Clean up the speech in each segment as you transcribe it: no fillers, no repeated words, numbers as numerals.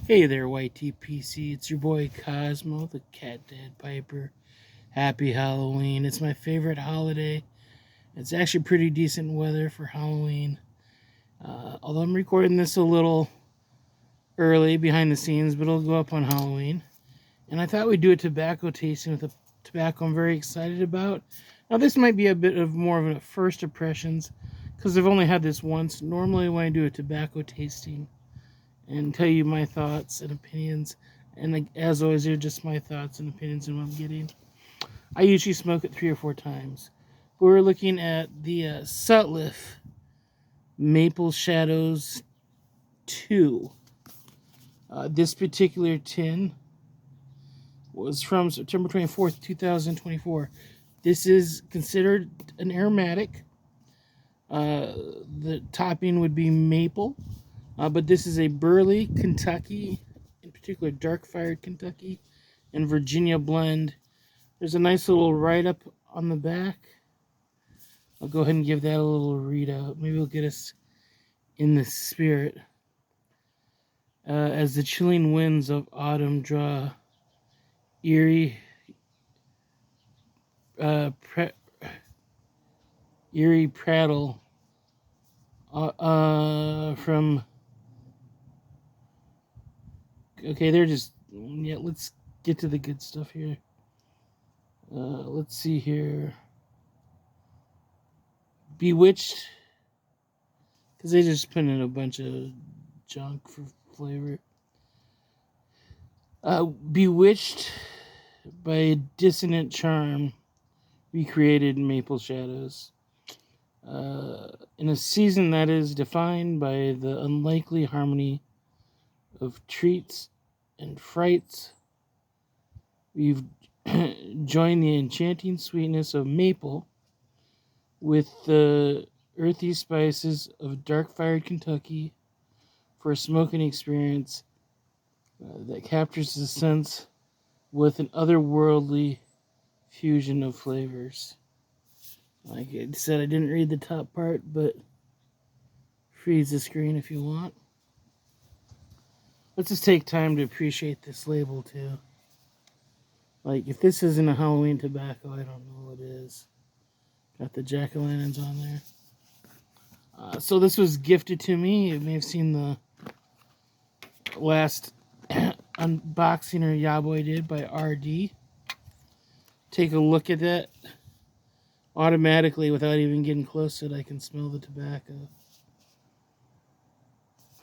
Hey there, YTPC. It's your boy Cosmo, the Cat Dad Piper. Happy Halloween. It's my favorite holiday. It's actually pretty decent weather for Halloween. Although I'm recording this a little early behind the scenes, but it'll go up on Halloween. And I thought we'd do a tobacco tasting with a tobacco I'm very excited about. Now, this might be a bit of more of a first impressions because I've only had this once. Normally, when I do a tobacco tasting, and tell you my thoughts and opinions. And as always, they're just my thoughts and opinions and what I'm getting. I usually smoke it 3 or 4 times. But we're looking at the Sutliff Maple Shadows 2. This particular tin was from September 24th, 2024. This is considered an aromatic. The topping would be maple. But this is a Burley, Kentucky, in particular dark-fired Kentucky, and Virginia blend. There's a nice little write-up on the back. I'll go ahead and give that a little readout. Maybe it'll get us in the spirit. As the chilling winds of autumn draw eerie prattle from... Okay, they're just... Yeah, let's get to the good stuff here. Let's see here. Bewitched, because they just put in a bunch of junk for flavor. Bewitched by a dissonant charm, recreated Maple Shadows. In a season that is defined by the unlikely harmony of treats and frights, we've joined the enchanting sweetness of maple with the earthy spices of dark-fired Kentucky for a smoking experience that captures the sense with an otherworldly fusion of flavors. Like I said, I didn't read the top part, but freeze the screen if you want. Let's just take time to appreciate this label too. Like, if this isn't a Halloween tobacco, I don't know what is. Got the jack-o'-lanterns on there. So this was gifted to me. You may have seen the last unboxing or Yaboy did by RD. Take a look at that. Automatically, without even getting close to it, I can smell the tobacco.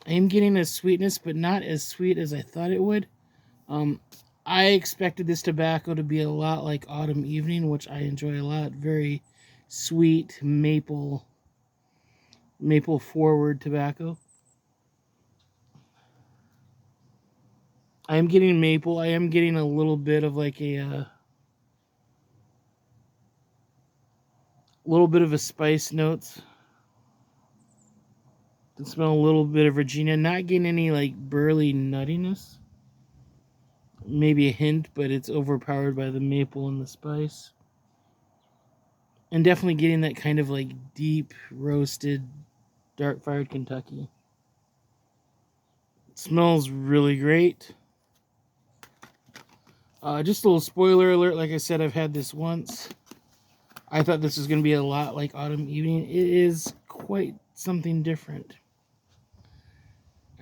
I am getting a sweetness, but not as sweet as I thought it would. I expected this tobacco to be a lot like Autumn Evening, which I enjoy a lot. Very sweet maple forward tobacco. I am getting maple. I am getting a little bit of like a little bit of a spice notes. Can smell a little bit of Virginia. Not getting any like burly nuttiness. Maybe a hint, but it's overpowered by the maple and the spice. And definitely getting that kind of like deep roasted dark-fired Kentucky. It smells really great. Just a little spoiler alert. Like I said, I've had this once. I thought this was going to be a lot like Autumn Evening. It is quite something different.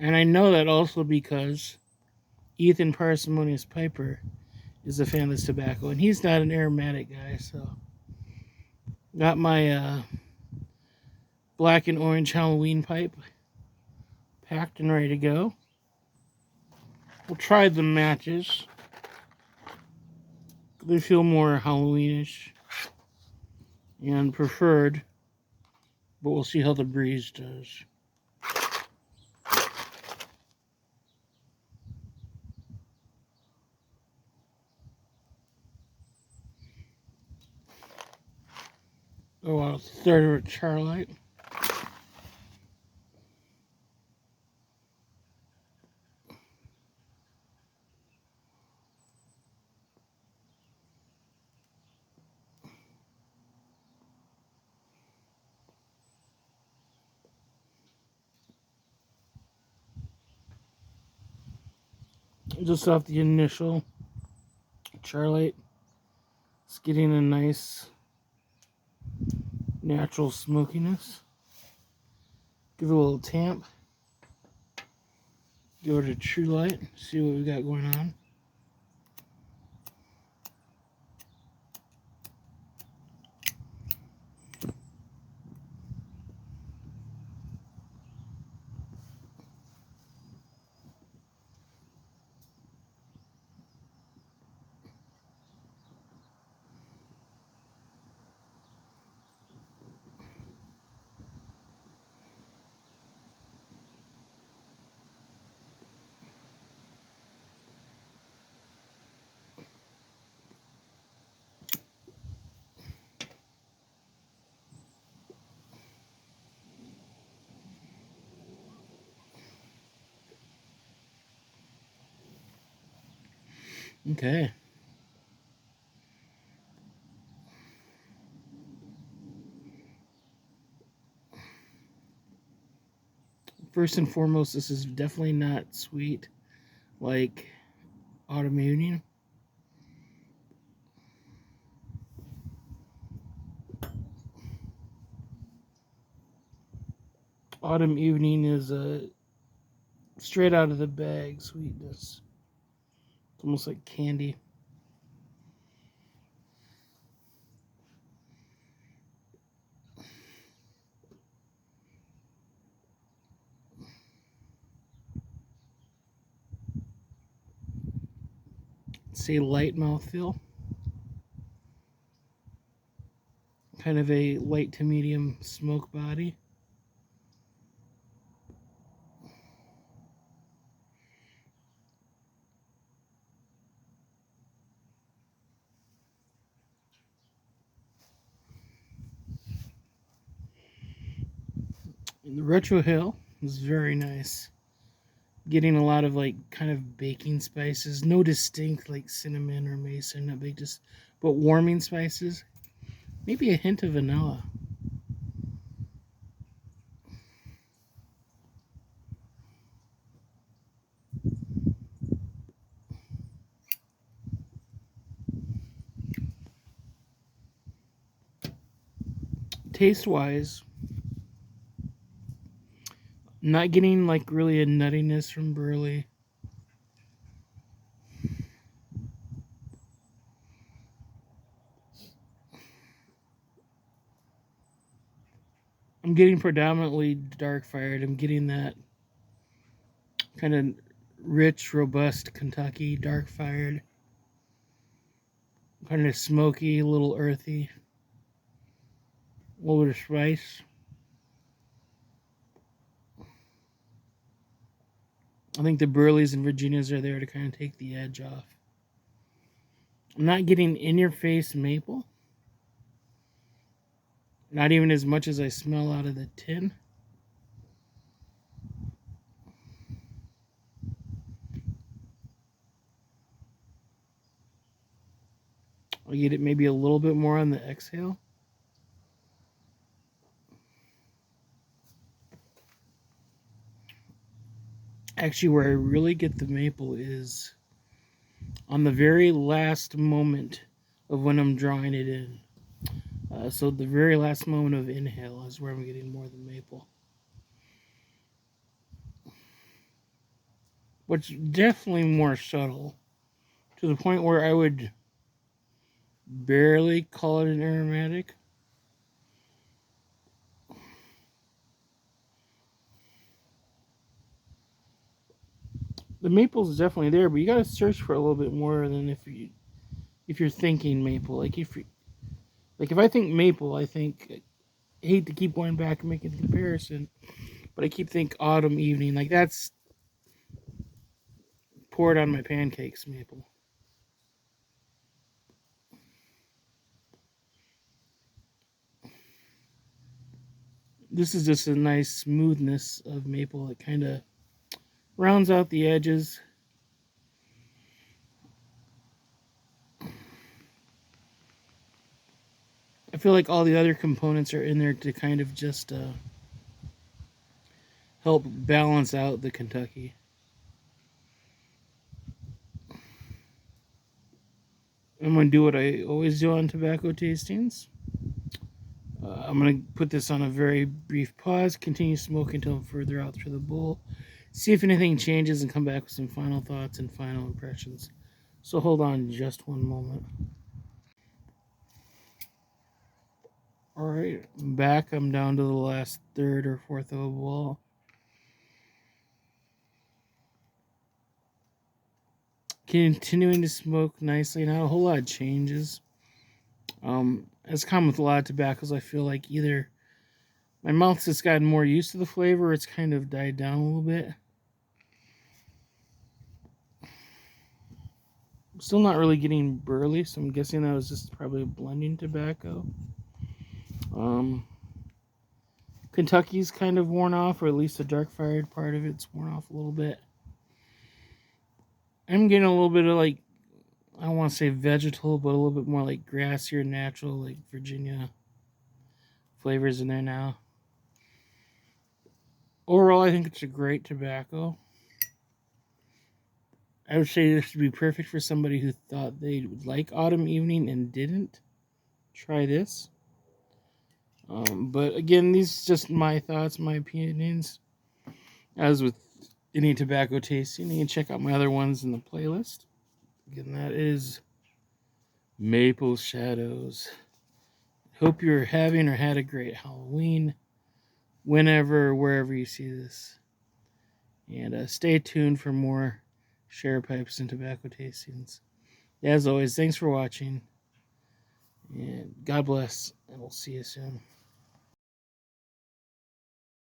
And I know that also because Ethan Parsimonious Piper is a fan of this tobacco. And he's not an aromatic guy, so... Got my black and orange Halloween pipe packed and ready to go. We'll try the matches. They feel more Halloweenish and preferred, but we'll see how the breeze does. Oh, a third of a Charlite. just off the initial Charlotte. It's getting a nice natural smokiness. Give it a little tamp. Go to True Light, see what we got going on. Okay. First and foremost, this is definitely not sweet like Autumn Evening. Autumn Evening is a straight out of the bag sweetness. It's almost like candy. Say light mouthfeel. Kind of a light to medium smoke body. And the Retro Hill is very nice. Getting a lot of like kind of baking spices. No distinct like cinnamon or mace or not big, just but warming spices. Maybe a hint of vanilla. Taste wise, not getting like really a nuttiness from Burley. I'm getting predominantly dark fired. I'm getting that kind of rich, robust Kentucky dark fired. Kind of smoky, a little earthy. A little bit of spice. I think the Burleys and Virginias are there to kind of take the edge off. I'm not getting in your face maple. Not even as much as I smell out of the tin. I'll get it maybe a little bit more on the exhale. Actually, where I really get the maple is on the very last moment of when I'm drawing it in. So the very last moment of inhale is where I'm getting more of the maple. Which definitely more subtle, to the point where I would barely call it an aromatic. The maple's definitely there, but you gotta search for a little bit more than if you're thinking maple. Like if I think maple, I think I hate to keep going back and making the comparison, but I keep think Autumn Evening. Like that's poured on my pancakes maple. This is just a nice smoothness of maple. It kind of rounds out the edges. I feel like all the other components are in there to kind of just help balance out the Kentucky. I'm going to do what I always do on tobacco tastings. I'm going to put this on a very brief pause, continue smoking until I'm further out through the bowl, see if anything changes, and come back with some final thoughts and final impressions. So hold on just one moment. Alright, I'm back. I'm down to the last third or fourth of a bowl. Continuing to smoke nicely. Not a whole lot of changes. As common with a lot of tobaccos, I feel like either my mouth's just gotten more used to the flavor, or it's kind of died down a little bit. I'm still not really getting burly, so I'm guessing that was just probably a blending tobacco. Kentucky's kind of worn off, or at least the dark-fired part of it's worn off a little bit. I'm getting a little bit of, like, I don't want to say vegetal, but a little bit more like grassier, natural, like Virginia flavors in there now. Overall, I think it's a great tobacco. I would say this would be perfect for somebody who thought they would like autumn evening and didn't. Try this. But again, these are just my thoughts, my opinions. As with any tobacco tasting, you can check out my other ones in the playlist. Again, that is Maple Shadows. Hope you're having or had a great Halloween, whenever or wherever you see this. And stay tuned for more share pipes and tobacco tastings. As always, thanks for watching. And God bless, and we'll see you soon.